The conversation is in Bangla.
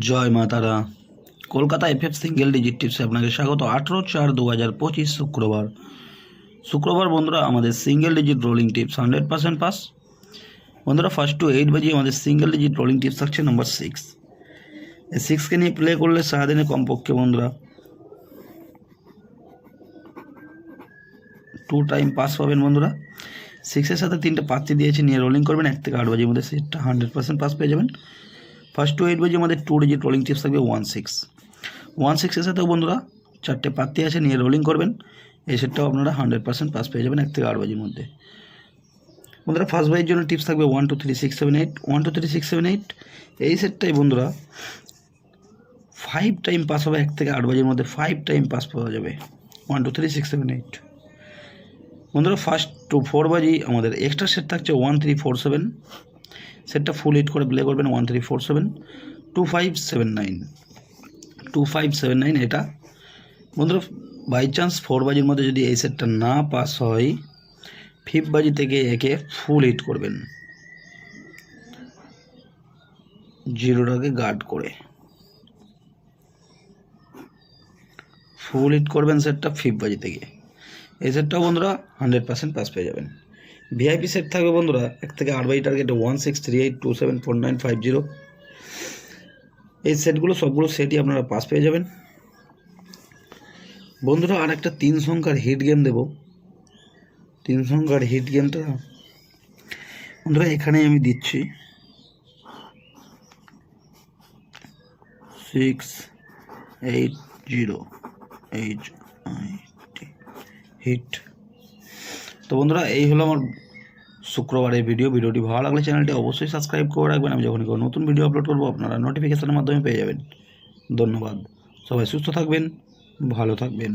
জয় মা তারা। কলকাতা এফএফ সিঙ্গেল ডিজিট টিপসে আপনাকে স্বাগত। 18/4/2025 শুক্রবার বন্ধুরা আমাদের single digit rolling tips 100% pass. বন্ধুরা ফার্স্ট টু 8 বাজে আমাদের সিঙ্গেল ডিজিট রোলিং টিপস থাকছে নম্বর 6। এই 6কে নিয়ে প্লে করলে সারাদিনে কমপক্ষে বন্ধুরা 2 টাইম পাস পাবেন। বন্ধুরা 6-এর সাথে 3টে পাত্তি দিয়েছে, নিয়ে রোলিং করবেন 1 থেকে 8 বাজের মধ্যে, সেটটা 100% পাস পেয়ে যাবেন। ফার্স্ট টু 8 বাজে আমাদের 2 ডিজিট রোলিং টিপস থাকবে 16-এর সাথেও বন্ধুরা 4টে পাত্তি আছে, নিয়ে রোলিং করবেন, এই সেটটাও আপনারা 100% পাস পেয়ে যাবেন 1 থেকে 8 বাজের মধ্যে। বন্ধুরা ফার্স্ট বাজের জন্য টিপস থাকবে 1 2 3 6 7 8 1 2 3 6 7 8। এই সেটটাই বন্ধুরা 5 টাইম পাস হবে 1 থেকে 8 বাজের মধ্যে, 5 টাইম পাস পাওয়া যাবে 1 2 3 6 7 8। বন্ধুরা ফার্স্ট টু 4 বাজে আমাদের এক্সট্রা সেট থাকছে 1 3 4 7। সেটটা ফুল হিট করে প্লে করবেন 1 3 4 7 2 5 7 9 2 5 7 9। এটা বন্ধুরা বাই চান্স 4 বাজির মধ্যে যদি এই সেটটা না পাস হয়, 5 বাজি থেকে একে ফুল হিট করবেন, জিরোটাকে গার্ড করে ফুল হিট করবেন সেটটা 5 বাজি থেকে। এই সেটটাও বন্ধুরা 100% পাস পেয়ে যাবেন। ভিআইপি সেট থাকবে বন্ধুরা 1 থেকে 8 বাজি টার্গেটে 1 6 3 8 2 7 4 9 5 0। এই সেটগুলো সবগুলো সেটই আপনারা পাস পেয়ে যাবেন। বন্ধুরা আর একটা 3 সংখ্যার হিট গেম দেব। 3 সংখ্যার হিট গেমটা বন্ধুরা এখানেই আমি দিচ্ছি 6 8 0 8 হিট। তো বন্ধুরা এই হলো আমার শুক্রবারের ভিডিওটি ভালো লাগলে চ্যানেলটি অবশ্যই সাবস্ক্রাইব করে রাখবেন। আমি যখন কোনো নতুন ভিডিও আপলোড করবো আপনারা নোটিফিকেশনের মাধ্যমে পেয়ে যাবেন। ধন্যবাদ, সবাই সুস্থ থাকবেন, ভালো থাকবেন।